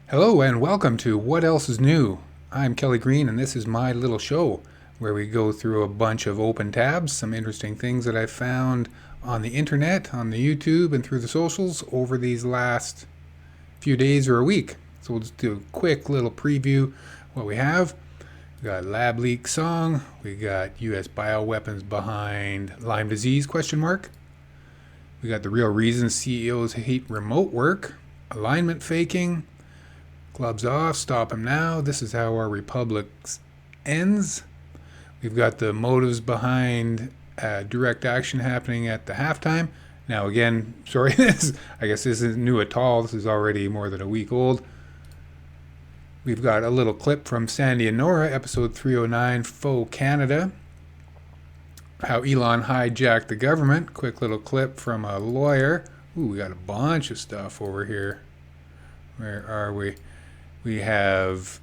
Hello and welcome to What Else is New. I'm Kelly Green and this is my little show where we go through a bunch of open tabs, some interesting things that I found on the internet, on the YouTube, and through the socials over these last few days or a week. So we'll just do a quick little preview what we have. We got lab leak song, we got US bioweapons behind Lyme disease question mark. We got the real reasons CEOs hate remote work, alignment faking, gloves off, stop him now, this is how our republic ends. We've got the motives behind direct action happening at the halftime. Now again, sorry, I guess this isn't new at all. This is already more than a week old. We've got a little clip from Sandy and Nora, episode 309, Faux Canada. How Elon hijacked the government. Quick little clip from a lawyer. Ooh, we got a bunch of stuff over here. Where are we? We have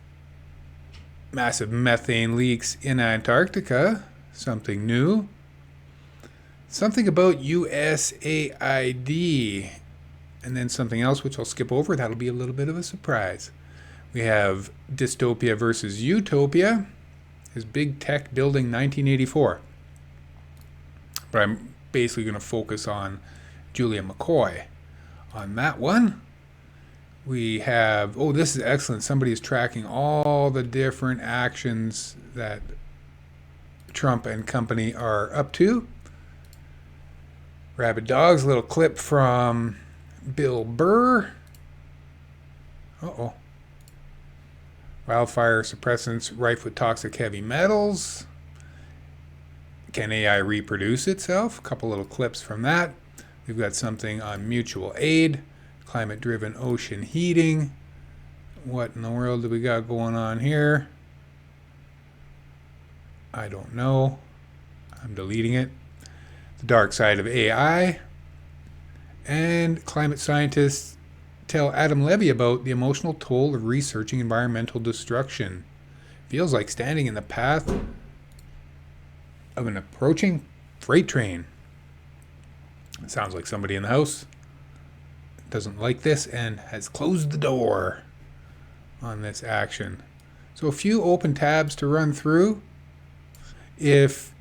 massive methane leaks in Antarctica. Something new. Something about USAID. And then something else which I'll skip over. That'll be a little bit of a surprise. We have dystopia versus utopia. Is big tech building 1984. But I'm basically going to focus on Julia McCoy on that one. We have, oh, this is excellent. Somebody is tracking all the different actions that Trump and company are up to. Rabid dogs, a little clip from Bill Burr. Uh-oh. Wildfire suppressants rife with toxic heavy metals. Can AI reproduce itself? A couple little clips from that. We've got something on mutual aid, climate-driven ocean heating. What in the world do we got going on here? I don't know. I'm deleting it. The dark side of AI. And climate scientists tell Adam Levy about the emotional toll of researching environmental destruction. Feels like standing in the path of an approaching freight train. It sounds like somebody in the house doesn't like this and has closed the door on this action. So a few open tabs to run through. If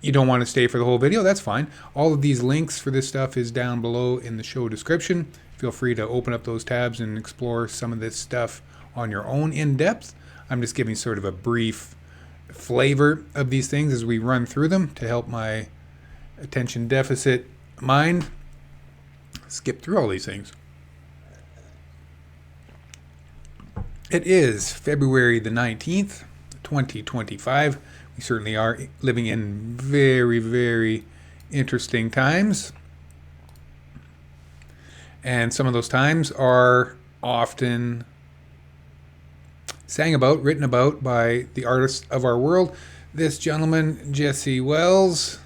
you don't want to stay for the whole video, that's fine. All of these links for this stuff is down below in the show description. Feel free to open up those tabs and explore some of this stuff on your own in depth. I'm just giving sort of a brief flavor of these things as we run through them to help my attention deficit mind skip through all these things. It is February the 19th, 2025. We certainly are living in very, very interesting times. And some of those times are often sang about, written about by the artists of our world. This gentleman, Jesse Wells,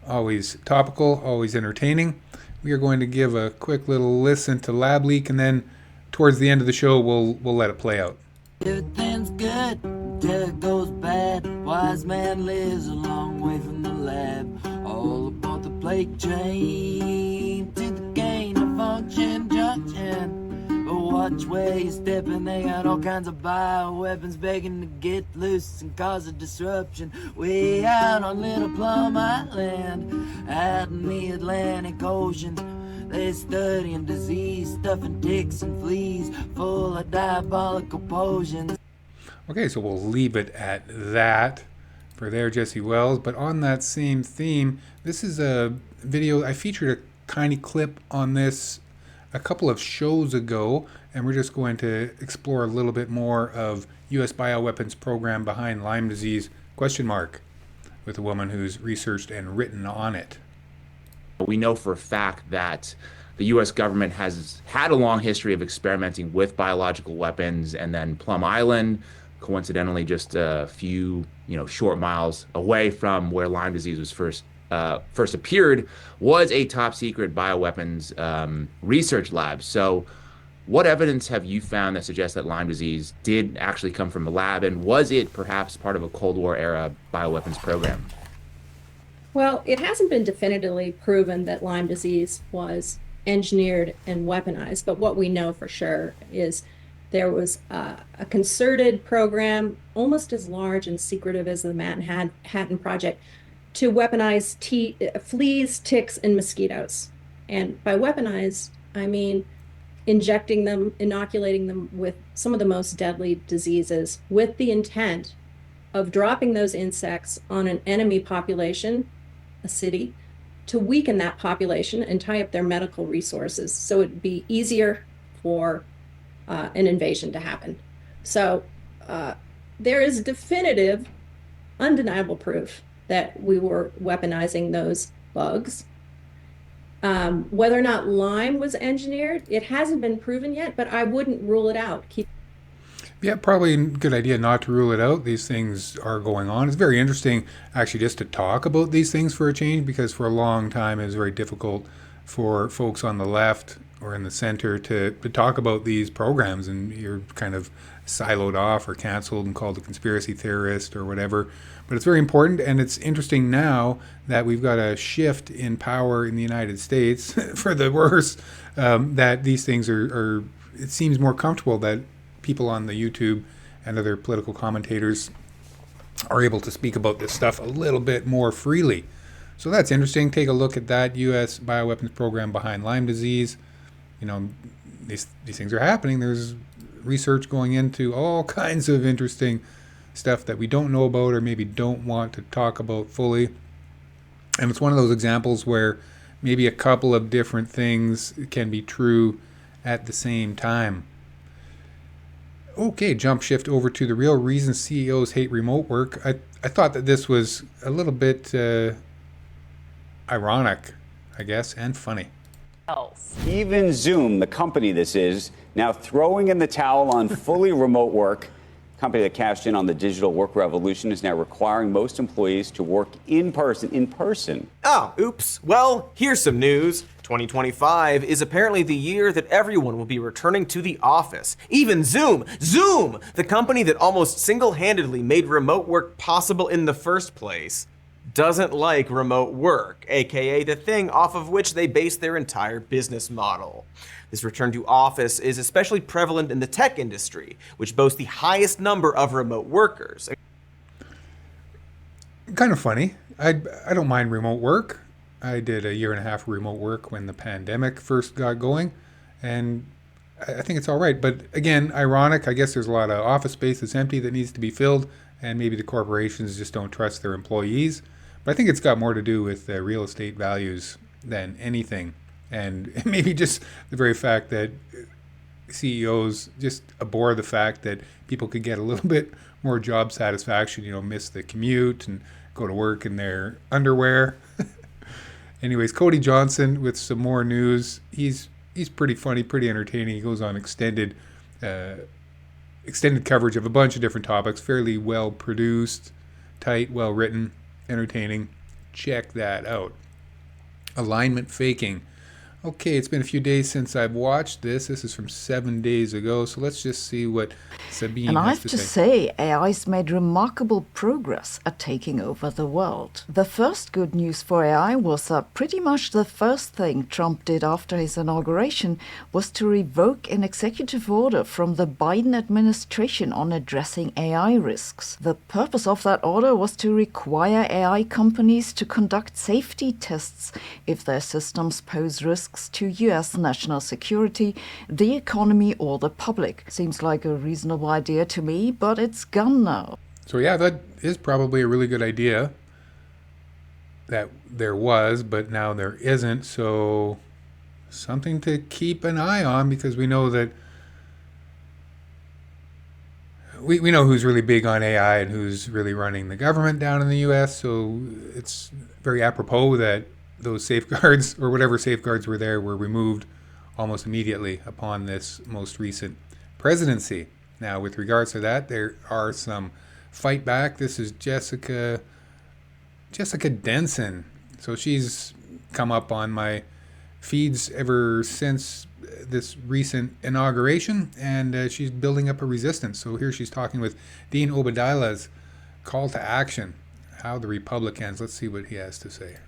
always topical, always entertaining. We are going to give a quick little listen to Lab Leak, and then towards the end of the show, we'll let it play out. Everything's good till it goes bad. Wise man lives a long way from the lab. All aboard the plague train to the gain of function junction. But watch where you're stepping, they got all kinds of bioweapons begging to get loose and cause a disruption. Way out on Little Plum Island, out in the Atlantic Ocean, they're studying disease, stuffing ticks and fleas, full of diabolical potions. Okay, so we'll leave it at that for there, Jesse Wells. But on that same theme, this is a video. I featured a tiny clip on this a couple of shows ago, and we're just going to explore a little bit more of U.S. bioweapons program behind Lyme disease, question mark, with a woman who's researched and written on it. We know for a fact that the U.S. government has had a long history of experimenting with biological weapons, and then Plum Island, coincidentally just a few short miles away from where Lyme disease was first appeared, was a top secret bioweapons research lab. So what evidence have you found that suggests that Lyme disease did actually come from a lab, and was it perhaps part of a Cold War era bioweapons program? Well, it hasn't been definitively proven that Lyme disease was engineered and weaponized, but what we know for sure is there was a concerted program, almost as large and secretive as the Manhattan Project, to weaponize fleas, ticks, and mosquitoes. And by weaponize, I mean injecting them, inoculating them with some of the most deadly diseases with the intent of dropping those insects on an enemy population, a city, to weaken that population and tie up their medical resources so it'd be easier for an invasion to happen. So there is definitive, undeniable proof that we were weaponizing those bugs. Whether or not Lyme was engineered, it hasn't been proven yet, but I wouldn't rule it out. Yeah, probably a good idea not to rule it out. These things are going on. It's very interesting, actually, just to talk about these things for a change, because for a long time it was very difficult for folks on the left or in the center to talk about these programs, and you're kind of siloed off or canceled and called a conspiracy theorist or whatever. But it's very important, and it's interesting now that we've got a shift in power in the United States for the worse, that these things are, it seems more comfortable that people on the YouTube and other political commentators are able to speak about this stuff a little bit more freely. So that's interesting. Take a look at that U.S. bioweapons program behind Lyme disease. You know, these things are happening. There's research going into all kinds of interesting stuff that we don't know about or maybe don't want to talk about fully. And it's one of those examples where maybe a couple of different things can be true at the same time. Okay, jump shift over to the real reason CEOs hate remote work. I thought that this was a little bit ironic, I guess, and funny. Even Zoom, the company this is, now throwing in the towel on fully remote work. The company that cashed in on the digital work revolution is now requiring most employees to work in person. Oh, oops. Well, here's some news. 2025 is apparently the year that everyone will be returning to the office. Even Zoom, the company that almost single-handedly made remote work possible in the first place, doesn't like remote work, aka the thing off of which they base their entire business model. This return to office is especially prevalent in the tech industry, which boasts the highest number of remote workers. Kind of funny. I don't mind remote work. I did a year and a half of remote work when the pandemic first got going, and I think it's all right. But again, ironic. I guess there's a lot of office space that's empty that needs to be filled, and maybe the corporations just don't trust their employees. But I think it's got more to do with real estate values than anything, and maybe just the very fact that CEOs just abhor the fact that people could get a little bit more job satisfaction, you know, miss the commute and go to work in their underwear. Anyways, Cody Johnson with some more news. He's pretty funny, pretty entertaining. He goes on extended coverage of a bunch of different topics, fairly well produced, tight, well written, entertaining. Check that out. Alignment faking. Okay, it's been a few days since I've watched this. This is from 7 days ago, so let's just see what Sabine And I has have to to say. say, AI's made remarkable progress at taking over the world. The first good news for AI was that pretty much the first thing Trump did after his inauguration was to revoke an executive order from the Biden administration on addressing AI risks. The purpose of that order was to require AI companies to conduct safety tests if their systems pose risks to US national security, the economy, or the public. Seems like a reasonable idea to me, but it's gone now. So yeah, that is probably a really good idea that there was, but now there isn't. So something to keep an eye on, because we know that we know who's really big on AI and who's really running the government down in the US. So it's very apropos that those safeguards, or whatever safeguards were there, were removed almost immediately upon this most recent presidency. Now, with regards to that, there are some fight back. This is Jessica Denson. So she's come up on my feeds ever since this recent inauguration, and she's building up a resistance. So here she's talking with Dean Obeidallah's call to action. How the Republicans, let's see what he has to say.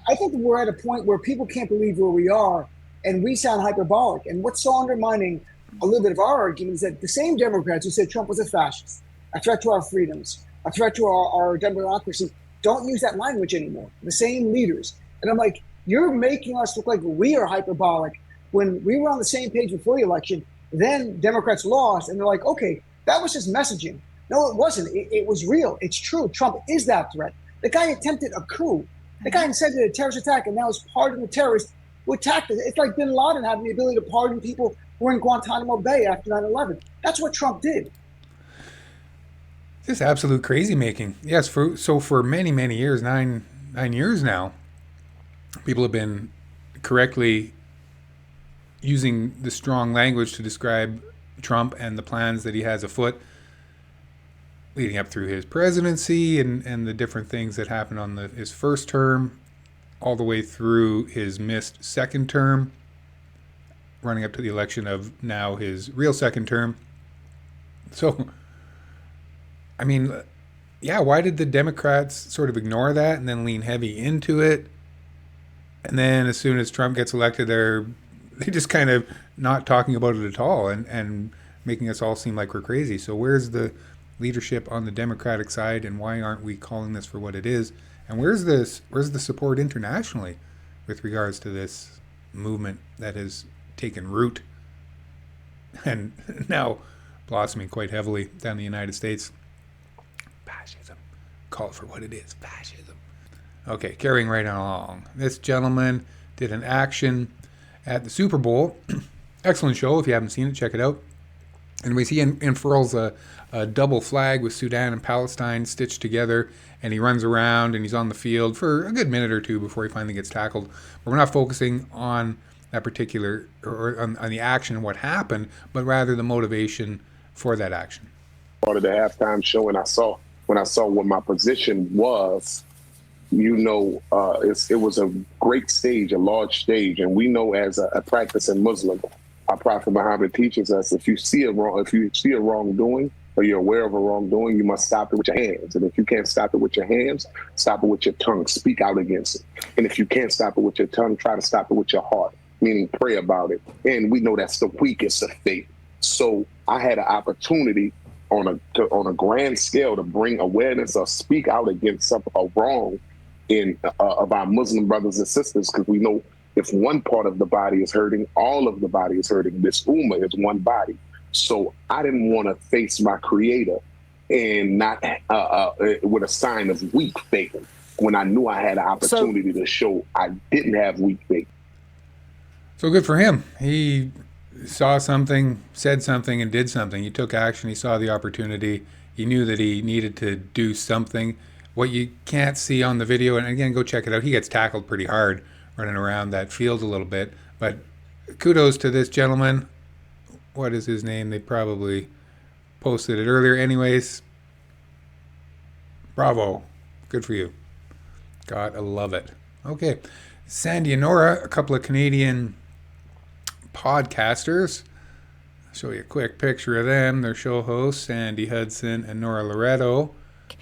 I think we're at a point where people can't believe where we are, and we sound hyperbolic. And what's so undermining a little bit of our argument is that the same Democrats who said Trump was a fascist, a threat to our freedoms, a threat to our democracy, don't use that language anymore. The same leaders. And I'm like, you're making us look like we are hyperbolic when we were on the same page before the election. Then Democrats lost, and they're like, okay, that was just messaging. No, it wasn't. It was real. It's true. Trump is that threat. The guy attempted a coup. The guy incited a terrorist attack, and now is pardoned the terrorists who attacked it. It's like bin Laden having the ability to pardon people who were in Guantanamo Bay after 9/11. That's what Trump did. This absolute crazy making. Yes, for many years, nine years now, people have been correctly using the strong language to describe Trump and the plans that he has afoot leading up through his presidency and the different things that happened on his first term, all the way through his missed second term, running up to the election of now his real second term. So, I mean, yeah, why did the Democrats sort of ignore that and then lean heavy into it? And then as soon as Trump gets elected, they just kind of not talking about it at all and making us all seem like we're crazy. So where's the leadership on the Democratic side, and why aren't we calling this for what it is? And where's the support internationally with regards to this movement that has taken root and now blossoming quite heavily down the United States? Fascism. Call it for what it is, fascism. Okay, carrying right on along. This gentleman did an action at the Super Bowl. Excellent show. If you haven't seen it, check it out. Anyways, he unfurls a double flag with Sudan and Palestine stitched together, and he runs around and he's on the field for a good minute or two before he finally gets tackled. But we're not focusing on that particular, or on the action and what happened, but rather the motivation for that action. Part of the halftime show, and when I saw what my position was, it was a great stage, a large stage, and we know as a practicing Muslim, our Prophet Muhammad teaches us if you see a wrongdoing or you're aware of a wrongdoing, you must stop it with your hands. And if you can't stop it with your hands, stop it with your tongue. Speak out against it. And if you can't stop it with your tongue, try to stop it with your heart, meaning pray about it. And we know that's the weakest of faith. So I had an opportunity on a grand scale to bring awareness or speak out against a wrong of our Muslim brothers and sisters, because we know if one part of the body is hurting, all of the body is hurting. This ummah is one body. So I didn't want to face my creator and not with a sign of weak faith when I knew I had an opportunity to show I didn't have weak faith. So good for him. He saw something, said something, and did something. He took action. He saw the opportunity. He knew that he needed to do something. What you can't see on the video, and again, go check it out, he gets tackled pretty hard running around that field a little bit. But kudos to this gentleman. What is his name? They probably posted it earlier. Anyways, bravo. Good for you. Gotta love it. Okay. Sandy and Nora, a couple of Canadian podcasters. I'll show you a quick picture of them. Their show hosts, Sandy Hudson and Nora Loretto.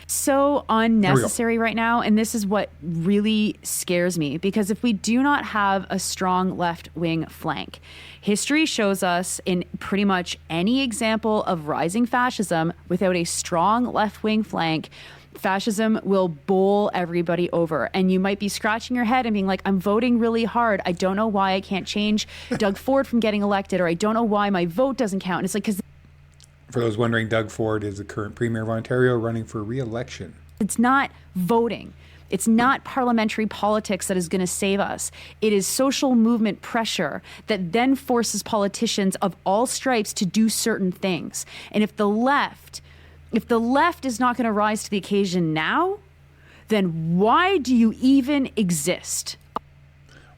So unnecessary right now, and this is what really scares me, because if we do not have a strong left-wing flank, history shows us in pretty much any example of rising fascism, without a strong left-wing flank, fascism will bowl everybody over. And you might be scratching your head and being like, I'm voting really hard. I don't know why I can't change Doug Ford from getting elected, or I don't know why my vote doesn't count. And it's like, because for those wondering, Doug Ford is the current Premier of Ontario running for re-election. It's not voting. It's not parliamentary politics that is going to save us. It is social movement pressure that then forces politicians of all stripes to do certain things. And if the left is not going to rise to the occasion now, then why do you even exist?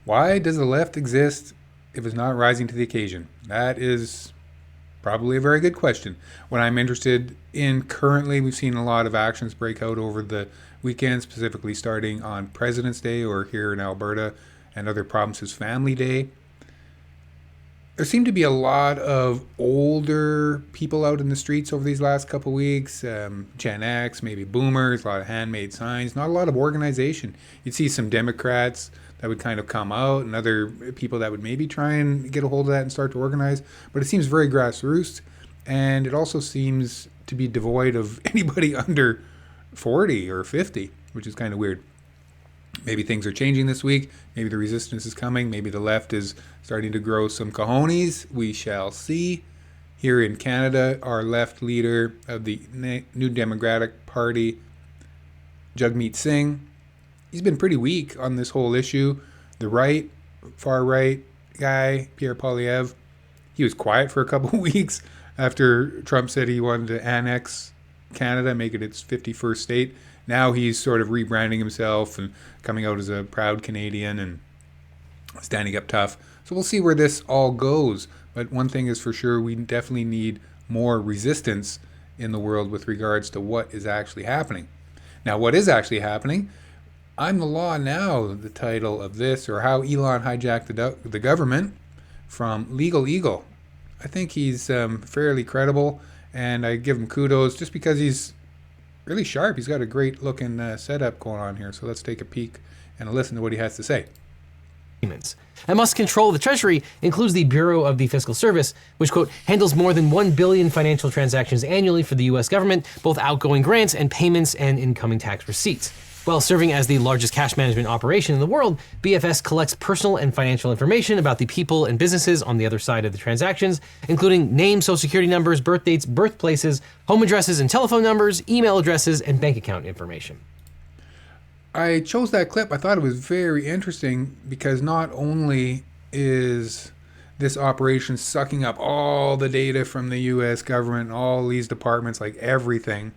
Why does the left exist if it's not rising to the occasion? That is probably a very good question. What I'm interested in currently, we've seen a lot of actions break out over the weekend, specifically starting on President's Day, or here in Alberta and other provinces, Family Day. There seemed to be a lot of older people out in the streets over these last couple of weeks. Gen X, maybe boomers, a lot of handmade signs, not a lot of organization. You'd see some Democrats that would kind of come out and other people that would maybe try and get a hold of that and start to organize. But it seems very grassroots, and it also seems to be devoid of anybody under 40 or 50, which is kind of weird. Maybe things are changing this week. Maybe the resistance is coming. Maybe the left is starting to grow some cojones. We shall see. Here in Canada, our left leader of the New Democratic Party, Jagmeet Singh, he's been pretty weak on this whole issue. The right, far right guy, Pierre Poilievre, he was quiet for a couple of weeks after Trump said he wanted to annex Canada, make it its 51st state. Now he's sort of rebranding himself and coming out as a proud Canadian and standing up tough. So we'll see where this all goes. But one thing is for sure, we definitely need more resistance in the world with regards to what is actually happening. Now, what is actually happening? I'm the Law Now, the title of this, or how Elon hijacked the government, from Legal Eagle. I think he's fairly credible, and I give him kudos just because he's really sharp. He's got a great looking setup going on here. So let's take a peek and listen to what he has to say. And must control the Treasury includes the Bureau of the Fiscal Service, which, quote, handles more than 1 billion financial transactions annually for the U.S. government, both outgoing grants and payments and incoming tax receipts. While serving as the largest cash management operation in the world, BFS collects personal and financial information about the people and businesses on the other side of the transactions, including names, social security numbers, birth dates, birthplaces, home addresses and telephone numbers, email addresses, and bank account information. I chose that clip. I thought it was very interesting because not only is this operation sucking up all the data from the U.S. government, all these departments, like everything,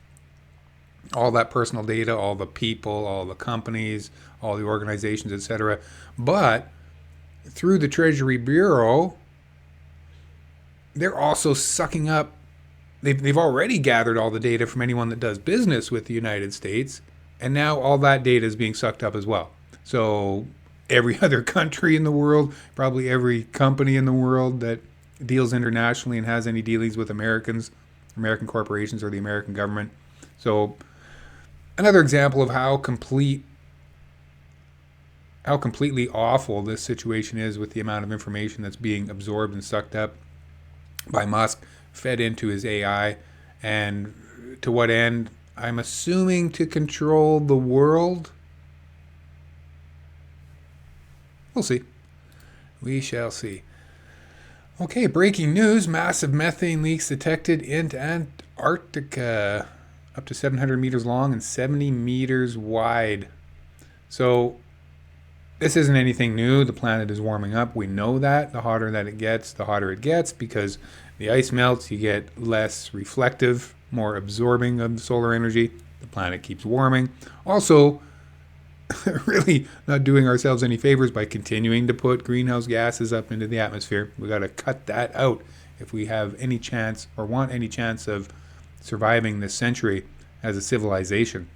all that personal data, all the people, all the companies, all the organizations, etc. But through the Treasury Bureau, they're also sucking up, they've already gathered all the data from anyone that does business with the United States, and now all that data is being sucked up as well. So every other country in the world, probably every company in the world that deals internationally and has any dealings with Americans, American corporations, or the American government. So another example of how completely awful this situation is with the amount of information that's being absorbed and sucked up by Musk, fed into his AI, and to what end? I'm assuming to control the world. We'll see. We shall see. Okay, breaking news. Massive methane leaks detected in Antarctica. Up to 700 meters long and 70 meters wide. So this isn't anything new. The planet is warming up. We know that. The hotter that it gets, the hotter it gets, because the ice melts. You get less reflective, more absorbing of the solar energy. The planet keeps warming. Also, really not doing ourselves any favors by continuing to put greenhouse gases up into the atmosphere. We got to cut that out if we have any chance or want any chance of surviving this century as a civilization.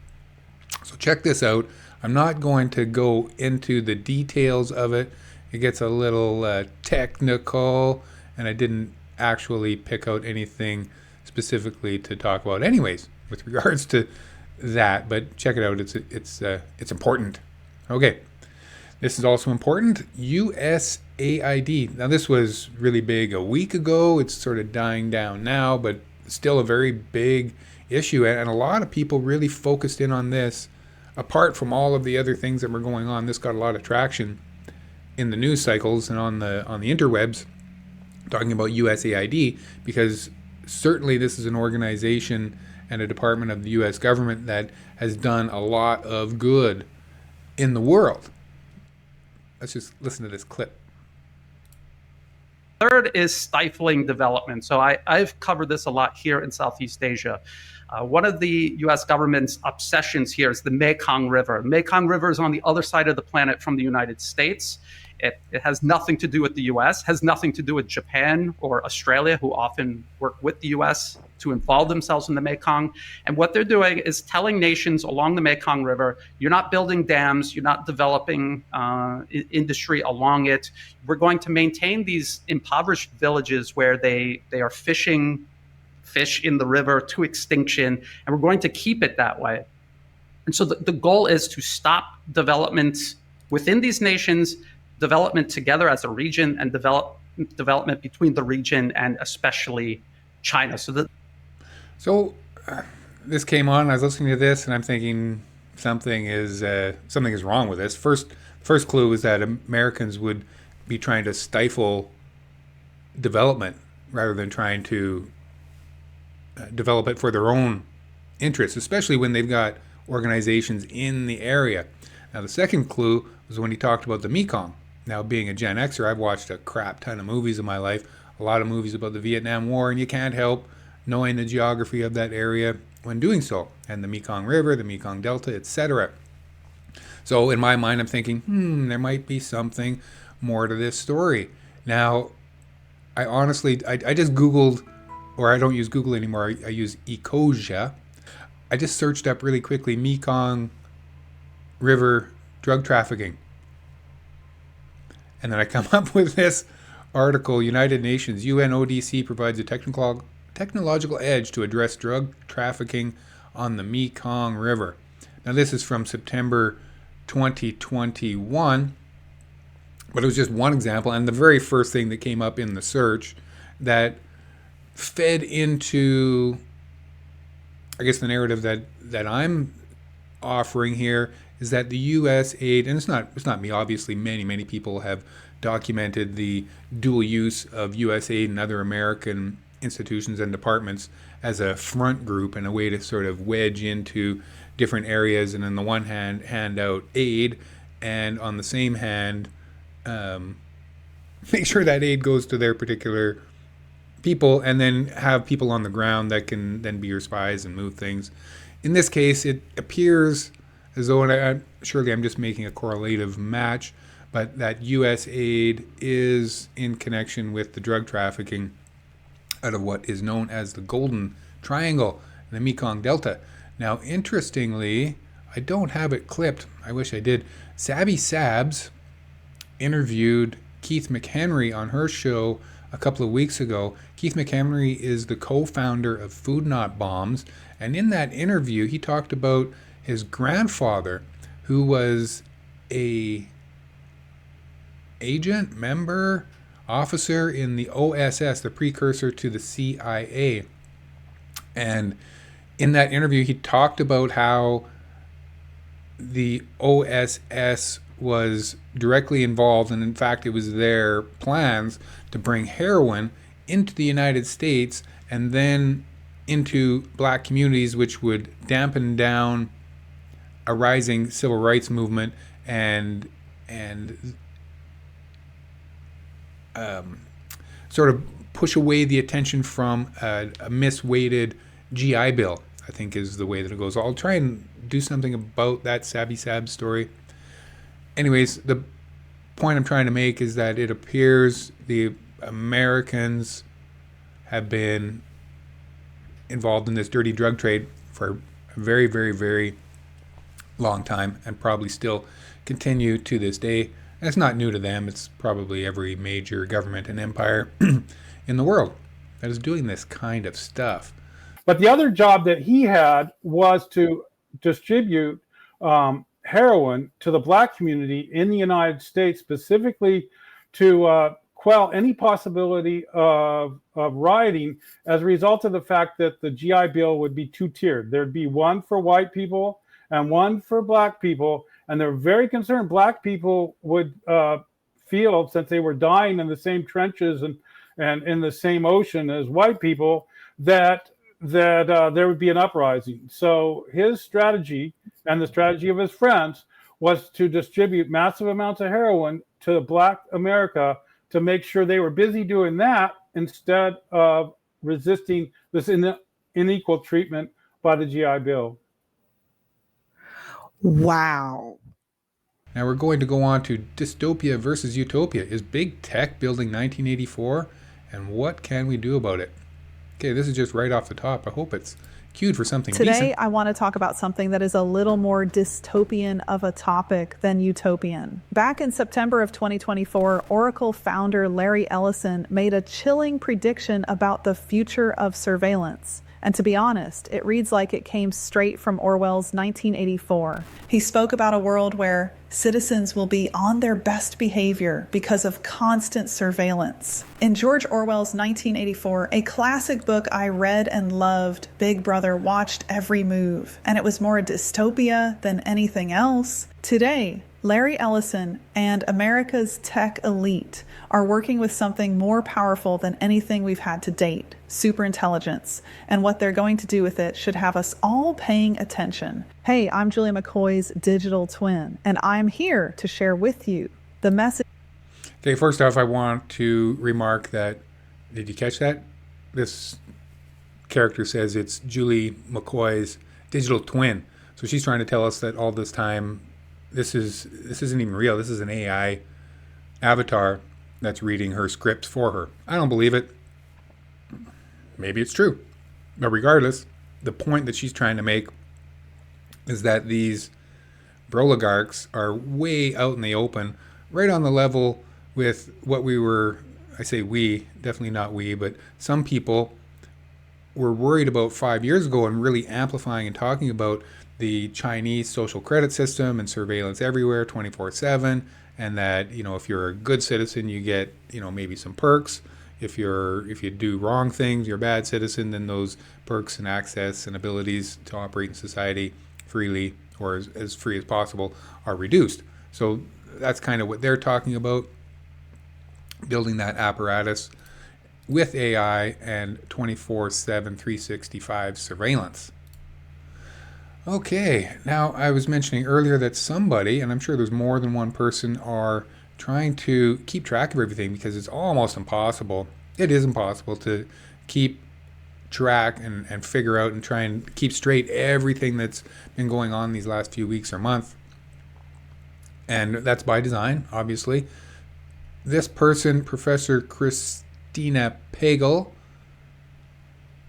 So check this out. I'm not going to go into the details of it. It gets a little technical, and I didn't actually pick out anything specifically to talk about anyways with regards to that, but check it out. It's important. Okay, this is also important. USAID. Now this was really big a week ago. It's sort of dying down now, but still a very big issue, and a lot of people really focused in on this. Apart from all of the other things that were going on, this got a lot of traction in the news cycles and on the interwebs, talking about USAID, because certainly this is an organization and a department of the U.S. government that has done a lot of good in the world. Let's just listen to this clip. Third is stifling development. So I've covered this a lot here in Southeast Asia. One of the U.S. government's obsessions here is the Mekong River. The Mekong River is on the other side of the planet from the United States. It has nothing to do with the U.S., has nothing to do with Japan or Australia, who often work with the U.S. to involve themselves in the Mekong. And what they're doing is telling nations along the Mekong River, you're not building dams, you're not developing industry along it. We're going to maintain these impoverished villages where they are fishing fish in the river to extinction, and we're going to keep it that way. And so the goal is to stop development within these nations, development together as a region, and development between the region and especially China. So this came on, I was listening to this, and I'm thinking something is wrong with this. First clue is that Americans would be trying to stifle development rather than trying to develop it for their own interests, especially when they've got organizations in the area. Now, the second clue was when he talked about the Mekong. Now, being a Gen Xer, I've watched a crap ton of movies in my life, a lot of movies about the Vietnam War, and you can't help knowing the geography of that area when doing so, and the Mekong River, the Mekong Delta, etc. So in my mind, I'm thinking, there might be something more to this story. Now, I honestly just Googled, or I don't use Google anymore, I use Ecosia. I just searched up really quickly Mekong River drug trafficking. And then I come up with this article, United Nations, UNODC provides a technological edge to address drug trafficking on the Mekong River. Now this is from September 2021, but it was just one example. And the very first thing that came up in the search that fed into, I guess, the narrative that I'm offering here is that the USAID, and it's not me, obviously many people have documented the dual use of USAID and other American institutions and departments as a front group and a way to sort of wedge into different areas, and on the one hand hand out aid, and on the same hand make sure that aid goes to their particular people, and then have people on the ground that can then be your spies and move things. In this case, it appears as though, and surely I'm just making a correlative match, but that USAID is in connection with the drug trafficking out of what is known as the Golden Triangle, the Mekong Delta. Now, interestingly, I don't have it clipped. I wish I did. Sabby Sabs interviewed Keith McHenry on her show a couple of weeks ago. Keith McHenry is the co-founder of Food Not Bombs, and in that interview, he talked about his grandfather, who was a agent, member, officer in the OSS, the precursor to the CIA. And in that interview, he talked about how the OSS was directly involved, and in fact, it was their plans to bring heroin into the United States and then into black communities, which would dampen down a rising civil rights movement and sort of push away the attention from a misweighted GI Bill, I think is the way that it goes. I'll try and do something about that Sabby Sab story. Anyways, the point I'm trying to make is that it appears the Americans have been involved in this dirty drug trade for a very, very, very long time, and probably still continue to this day. And it's not new to them. It's probably every major government and empire in the world that is doing this kind of stuff. But the other job that he had was to distribute heroin to the black community in the United States, specifically to quell any possibility of rioting as a result of the fact that the GI Bill would be two-tiered. There'd be one for white people and one for black people, and they're very concerned black people would feel, since they were dying in the same trenches and in the same ocean as white people, that there would be an uprising. So his strategy, and the strategy of his friends, was to distribute massive amounts of heroin to black America to make sure they were busy doing that instead of resisting this unequal treatment by the GI Bill. Wow. Now we're going to go on to dystopia versus utopia. Is big tech building 1984? And what can we do about it? Okay, this is just right off the top. I hope it's cued for something Today, decent. I want to talk about something that is a little more dystopian of a topic than utopian. Back in September of 2024, Oracle founder Larry Ellison made a chilling prediction about the future of surveillance. And to be honest, it reads like it came straight from Orwell's 1984. He spoke about a world where citizens will be on their best behavior because of constant surveillance. In George Orwell's 1984, a classic book I read and loved, Big Brother watched every move, and it was more a dystopia than anything else. Today, Larry Ellison and America's tech elite are working with something more powerful than anything we've had to date, superintelligence, and what they're going to do with it should have us all paying attention. Hey, I'm Julia McCoy's digital twin, and I'm here to share with you the message. Okay, first off, I want to remark that, did you catch that? This character says it's Julie McCoy's digital twin. So she's trying to tell us that all this time, this isn't even real. This is an AI avatar that's reading her scripts for her. I don't believe it. Maybe it's true. But regardless, the point that she's trying to make is that these oligarchs are way out in the open, right on the level with what we were, I say we, definitely not we, but some people were worried about 5 years ago and really amplifying and talking about the Chinese social credit system and surveillance everywhere 24/7, and that, you know, if you're a good citizen, you get, you know, maybe some perks. If you do wrong things, you're a bad citizen, then those perks and access and abilities to operate in society freely, or as free as possible, are reduced. So that's kind of what they're talking about, building that apparatus with AI and 24/7, 365 surveillance. Okay, now I was mentioning earlier that somebody, and I'm sure there's more than one person, are trying to keep track of everything because it's almost impossible. It is impossible to keep track and figure out and try and keep straight everything that's been going on these last few weeks or months. And that's by design, obviously. This person, Professor Christina Pagel,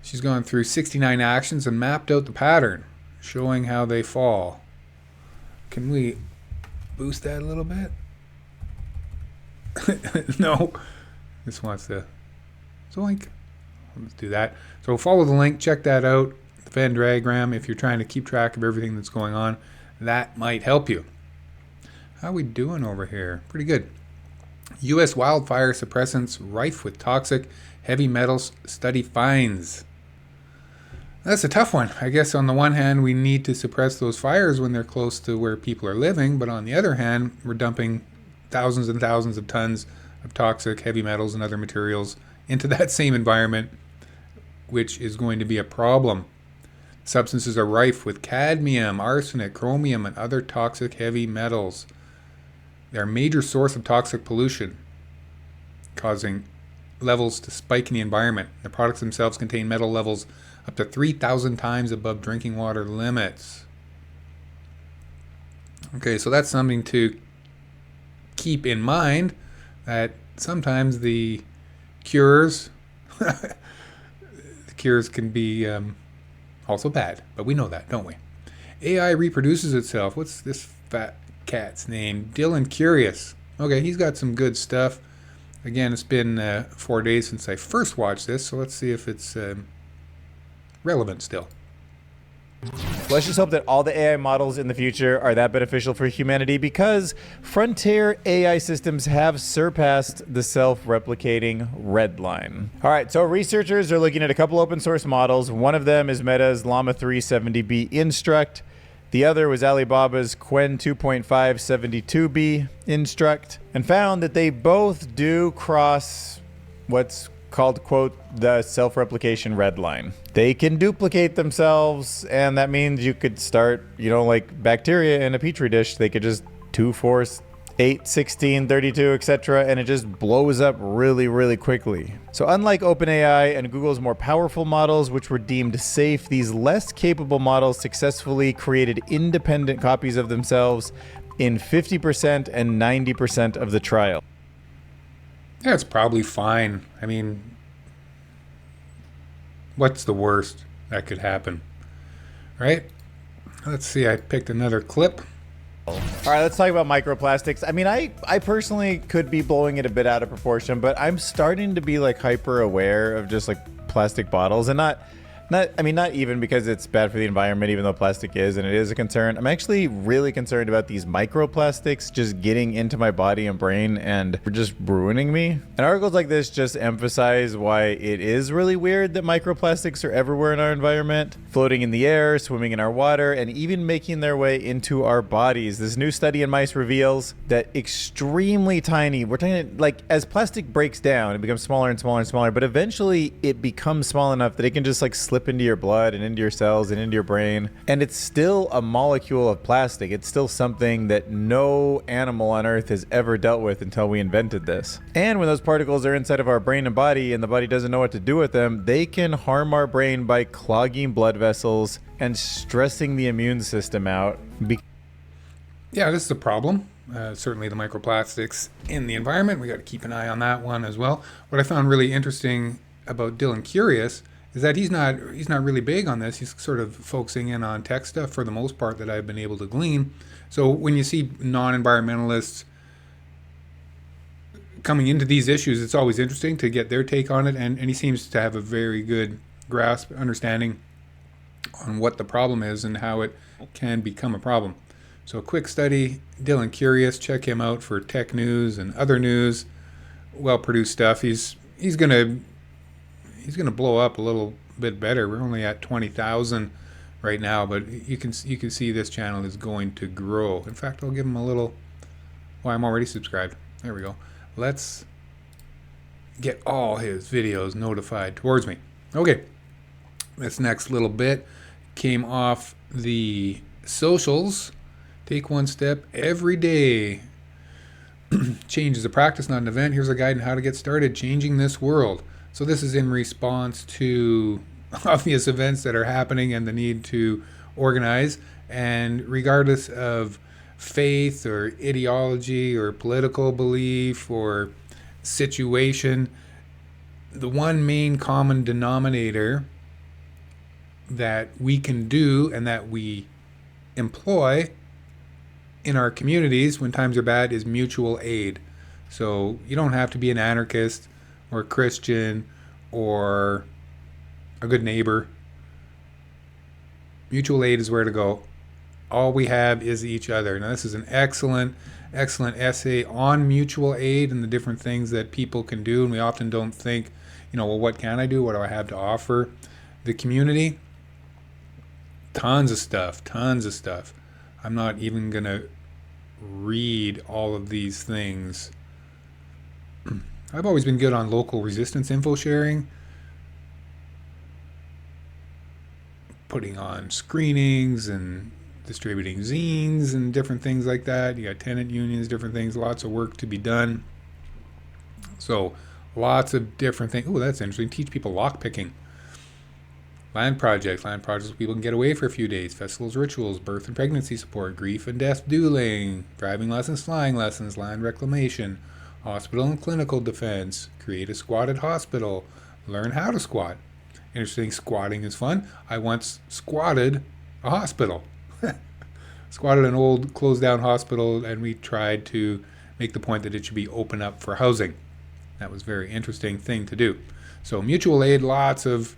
she's gone through 69 actions and mapped out the pattern, showing how they fall. Can we boost that a little bit? No. This wants to zoink. Let's do that. So follow the link, check that out, the Venn diagram, if you're trying to keep track of everything that's going on. That might help you. How are we doing over here? Pretty good. U.S. wildfire suppressants rife with toxic heavy metals study finds. That's a tough one. I guess on the one hand, we need to suppress those fires when they're close to where people are living, but on the other hand, we're dumping thousands and thousands of tons of toxic heavy metals and other materials into that same environment, which is going to be a problem. Substances are rife with cadmium, arsenic, chromium, and other toxic heavy metals. They're a major source of toxic pollution, causing levels to spike in the environment. The products themselves contain metal levels up to 3,000 times above drinking water limits. Okay, so that's something to keep in mind, that sometimes the cures can be also bad, but we know that, don't we? AI reproduces itself. What's this fat cat's name? Dylan Curious. Okay, he's got some good stuff. Again, it's been 4 days since I first watched this, so let's see if it's relevant still. Let's just hope that all the AI models in the future are that beneficial for humanity, because frontier AI systems have surpassed the self-replicating red line. All right, so researchers are looking at a couple open source models. One of them is Meta's Llama 3 70B Instruct. The other was Alibaba's Qwen 2.5 72B Instruct, and found that they both do cross what's called, quote, the self-replication red line. They can duplicate themselves, and that means you could start, you know, like bacteria in a petri dish. They could just 2, 4, 8, 16, 32, etc., and it just blows up really, really quickly. So unlike OpenAI and Google's more powerful models, which were deemed safe, these less capable models successfully created independent copies of themselves in 50% and 90% of the trial. Yeah, it's probably fine. I mean, what's the worst that could happen, right? Let's see, I picked another clip. All right, let's talk about microplastics. I mean, I personally could be blowing it a bit out of proportion, but I'm starting to be like hyper aware of just like plastic bottles, and not even because it's bad for the environment, even though plastic is, and it is a concern. I'm actually really concerned about these microplastics just getting into my body and brain and just ruining me. And articles like this just emphasize why it is really weird that microplastics are everywhere in our environment, floating in the air, swimming in our water, and even making their way into our bodies. This new study in mice reveals that extremely tiny, we're talking like as plastic breaks down, it becomes smaller and smaller and smaller, but eventually it becomes small enough that it can just like slip into your blood and into your cells and into your brain. And it's still a molecule of plastic. It's still something that no animal on Earth has ever dealt with until we invented this. And when those particles are inside of our brain and body and the body doesn't know what to do with them, they can harm our brain by clogging blood vessels and stressing the immune system out. Yeah, this is a problem. Certainly the microplastics in the environment. We got to keep an eye on that one as well. What I found really interesting about Dylan Curious is that he's not really big on this. He's sort of focusing in on tech stuff for the most part that I've been able to glean. So when you see non-environmentalists coming into these issues, it's always interesting to get their take on it. And he seems to have a very good grasp, understanding on what the problem is and how it can become a problem. So a quick study, Dylan Curious, check him out for tech news and other news. Well-produced stuff. He's gonna blow up a little bit better. We're only at 20,000 right now, but you can see this channel is going to grow. In fact, I'll give him a little. Well, I'm already subscribed. There we go. Let's get all his videos notified towards me. Okay, this next little bit came off the socials. Take one step every day. Change is a practice, not an event. Here's a guide on how to get started changing this world. So this is in response to obvious events that are happening and the need to organize. And regardless of faith or ideology or political belief or situation, the one main common denominator that we can do and that we employ in our communities when times are bad is mutual aid. So you don't have to be an anarchist or Christian or a good neighbor. Mutual aid is where to go. All we have is each other. Now this is an excellent essay on mutual aid and the different things that people can do. And we often don't think, well, what can I do? What do I have to offer the community? Tons of stuff. I'm not even going to read all of these things. I've always been good on local resistance info sharing, putting on screenings and distributing zines and different things like that. You got tenant unions, different things, lots of work to be done. So lots of different things. Oh, that's interesting. Teach people lock picking. Land projects people can get away for a few days. Festivals, rituals, birth and pregnancy support, grief and death dueling, driving lessons, flying lessons, land reclamation, hospital and clinical defense, create a squatted hospital, learn how to squat. Interesting, squatting is fun. I once squatted a hospital. Squatted an old closed down hospital, and we tried to make the point that it should be open up for housing. That was a very interesting thing to do. So mutual aid, lots of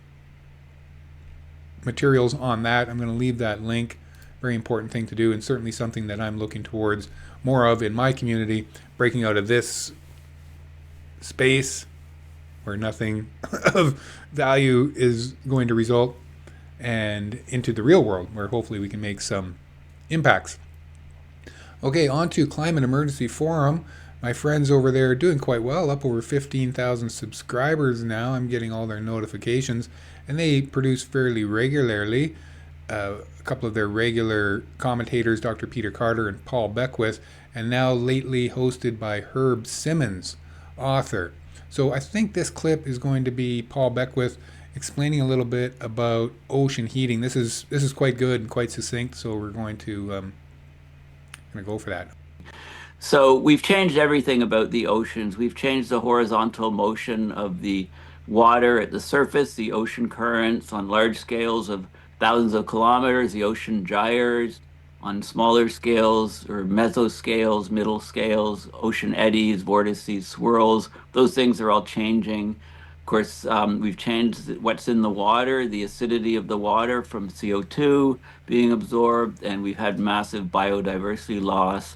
materials on that. I'm going to leave that link. Very important thing to do, and certainly something that I'm looking towards more of in my community, breaking out of this space where nothing of value is going to result and into the real world where hopefully we can make some impacts. Okay, on to Climate Emergency Forum. My friends over there are doing quite well, up over 15,000 subscribers now. I'm getting all their notifications, and they produce fairly regularly. A couple of their regular commentators, Dr. Peter Carter and Paul Beckwith, and now lately hosted by Herb Simmons, author. So I think this clip is going to be Paul Beckwith explaining a little bit about ocean heating. This is quite good and quite succinct, so we're going to going to go for that. So we've changed everything about the oceans. We've changed the horizontal motion of the water at the surface, the ocean currents on large scales of thousands of kilometers, the ocean gyres on smaller scales or mesoscales, middle scales, ocean eddies, vortices, swirls. Those things are all changing. Of course, we've changed what's in the water, the acidity of the water from CO2 being absorbed, and we've had massive biodiversity loss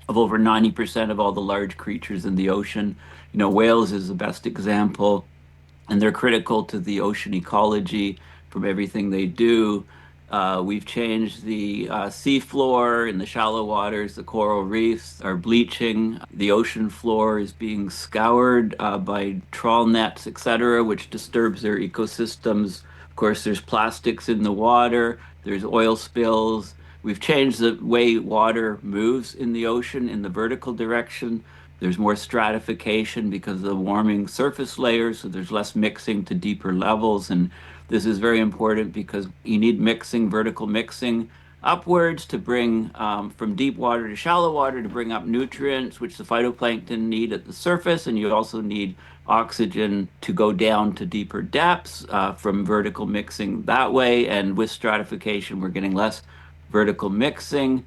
of over 90% of all the large creatures in the ocean. You know, whales is the best example, and they're critical to the ocean ecology from everything they do. We've changed the seafloor in the shallow waters. The coral reefs are bleaching. The ocean floor is being scoured by trawl nets, etc., which disturbs their ecosystems. Of course, there's plastics in the water. There's oil spills. We've changed the way water moves in the ocean in the vertical direction. There's more stratification because of the warming surface layers, so there's less mixing to deeper levels. And this is very important because you need mixing, vertical mixing upwards to bring from deep water to shallow water to bring up nutrients, which the phytoplankton need at the surface. And you also need oxygen to go down to deeper depths from vertical mixing that way. And with stratification, we're getting less vertical mixing.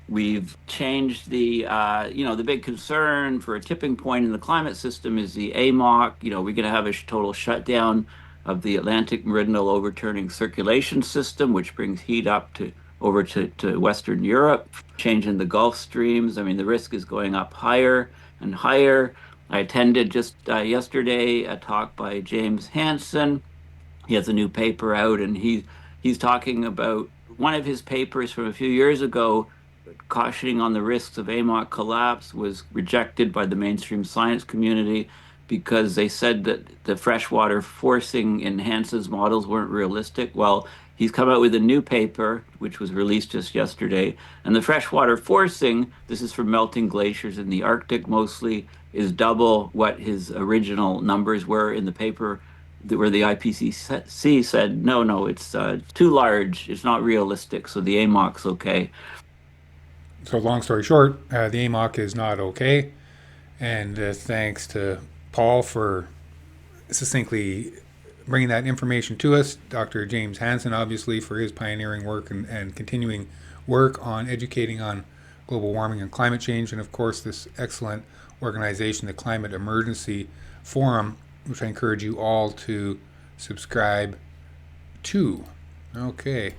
We've changed the the big concern for a tipping point in the climate system is the AMOC. We're going to have a total shutdown of the Atlantic Meridional Overturning Circulation System, which brings heat up over to Western Europe, changing the Gulf streams. I mean, the risk is going up higher and higher. I attended just yesterday a talk by James Hansen. He has a new paper out, and he's talking about one of his papers from a few years ago, cautioning on the risks of AMOC collapse, was rejected by the mainstream science community because they said that the freshwater forcing in Hansen's models weren't realistic. Well, he's come out with a new paper, which was released just yesterday. And the freshwater forcing, this is from melting glaciers in the Arctic mostly, is double what his original numbers were in the paper where the IPCC said, no, it's too large. It's not realistic. So the AMOC's okay. So long story short, the AMOC is not okay. And thanks to Paul for succinctly bringing that information to us. Dr. James Hansen, obviously, for his pioneering work and continuing work on educating on global warming and climate change. And of course, this excellent organization, the Climate Emergency Forum, which I encourage you all to subscribe to. Okay.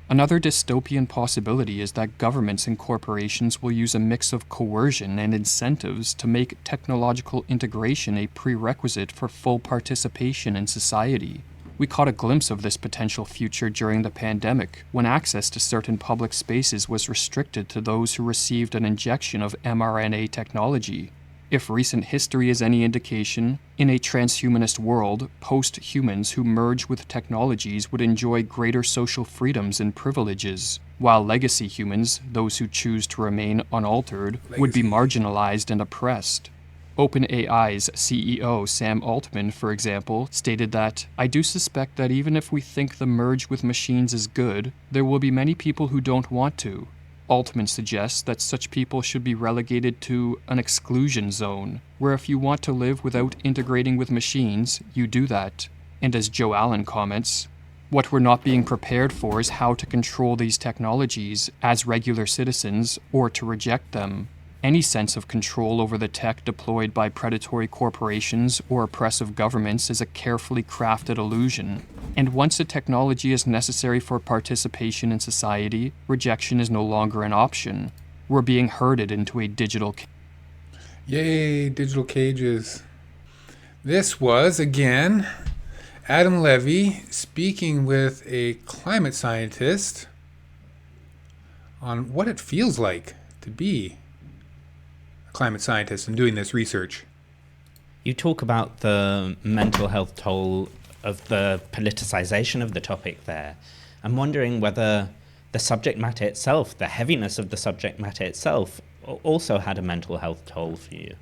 Another dystopian possibility is that governments and corporations will use a mix of coercion and incentives to make technological integration a prerequisite for full participation in society. We caught a glimpse of this potential future during the pandemic, when access to certain public spaces was restricted to those who received an injection of mRNA technology. If recent history is any indication, in a transhumanist world, post-humans who merge with technologies would enjoy greater social freedoms and privileges, while legacy humans, those who choose to remain unaltered, would be marginalized and oppressed. OpenAI's CEO Sam Altman, for example, stated that, "I do suspect that even if we think the merge with machines is good, there will be many people who don't want to." Altman suggests that such people should be relegated to an exclusion zone, where if you want to live without integrating with machines, you do that. And as Joe Allen comments, what we're not being prepared for is how to control these technologies as regular citizens or to reject them. Any sense of control over the tech deployed by predatory corporations or oppressive governments is a carefully crafted illusion. And once a technology is necessary for participation in society, rejection is no longer an option. We're being herded into a digital cage. Yay, digital cages. This was, again, Adam Levy speaking with a climate scientist on what it feels like to be a climate scientist and doing this research. You talk about the mental health toll of the politicization of the topic there. I'm wondering whether the subject matter itself, the heaviness of the subject matter itself, also had a mental health toll for you.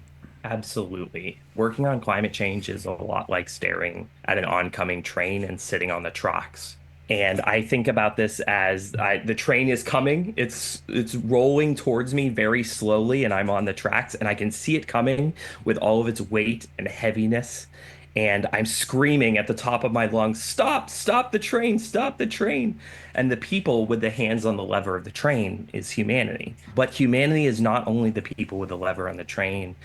Absolutely. Working on climate change is a lot like staring at an oncoming train and sitting on the tracks. And I think about this as the train is coming. It's rolling towards me very slowly, and I'm on the tracks, and I can see it coming with all of its weight and heaviness. And I'm screaming at the top of my lungs, "Stop! Stop the train! Stop the train!" And the people with the hands on the lever of the train is humanity. But humanity is not only the people with the lever on the train.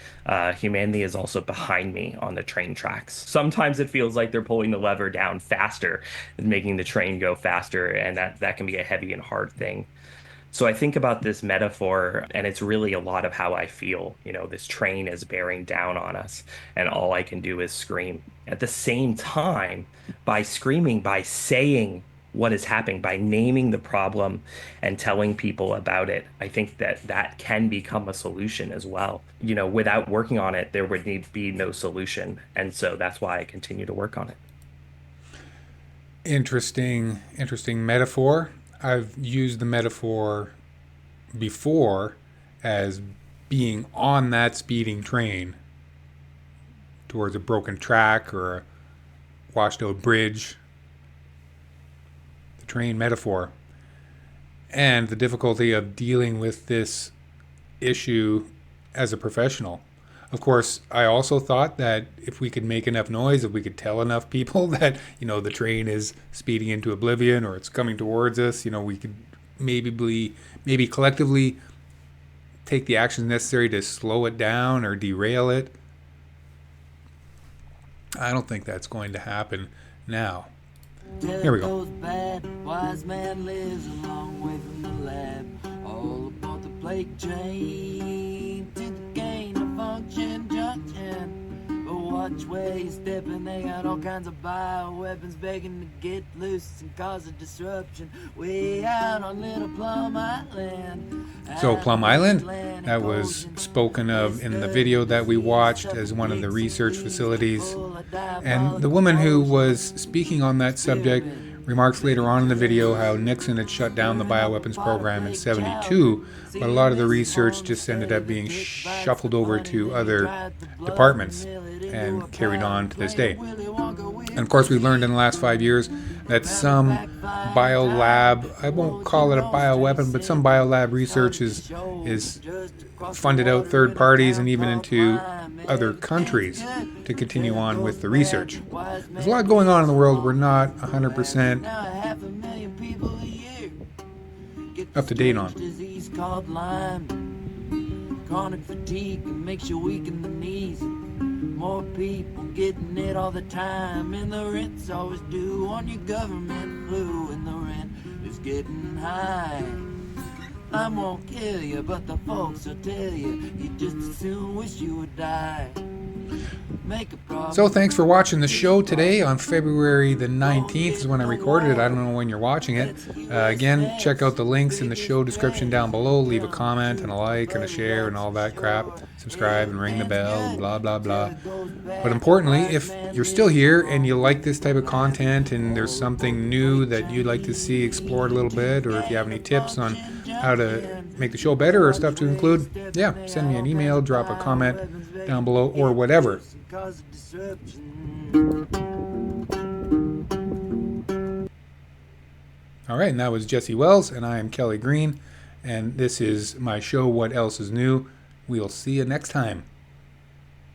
Humanity is also behind me on the train tracks. Sometimes it feels like they're pulling the lever down faster and making the train go faster, and that can be a heavy and hard thing. So I think about this metaphor, and it's really a lot of how I feel. You know, this train is bearing down on us, and all I can do is scream. At the same time, by screaming, by saying what is happening, by naming the problem and telling people about it, I think that can become a solution as well. You know, without working on it, there would need to be no solution. And so that's why I continue to work on it. Interesting metaphor. I've used the metaphor before as being on that speeding train towards a broken track or a washed out bridge. The train metaphor. And the difficulty of dealing with this issue as a professional. Of course, I also thought that if we could make enough noise, if we could tell enough people that, you know, the train is speeding into oblivion or it's coming towards us, you know, we could maybe collectively take the actions necessary to slow it down or derail it. I don't think that's going to happen now. Here we go. Wise man lives a long way from the lab. All about the plague chain to the gain of function junction. But watch where you stepping. They got all kinds of bioweapons begging to get loose and cause a disruption. Way out on Little Plum Island. So Plum Island, that was spoken of in the video that we watched as one of the research facilities. And the woman who was speaking on that subject remarks later on in the video how Nixon had shut down the bioweapons program in '72, but a lot of the research just ended up being shuffled over to other departments and carried on to this day. And of course, we learned in the last 5 years that some biolab, I won't call it a bioweapon, but some biolab research is funded out third parties and even into other countries to continue on with the research. There's a lot going on in the world. We're not 100% up to date on. Disease called Lyme. Chronic fatigue can make you weak in the knees. More people getting it all the time, and the rent's always due on your government flu, and the rent is getting high. I won't kill you, but the folks will tell you, you just as soon wish you would die. So thanks for watching the show today on February the 19th is when I recorded it. I don't know when you're watching it. Again, check out the links in the show description down below. Leave a comment and a like and a share and all that crap. Subscribe and ring the bell, blah, blah, blah. But importantly, if you're still here and you like this type of content and there's something new that you'd like to see explored a little bit, or if you have any tips on how to make the show better or stuff to include, yeah, send me an email, drop a comment down below, or whatever. All right, and that was Jesse Wells, and I am Kelly Green, and this is my show, What Else is New? We'll see you next time.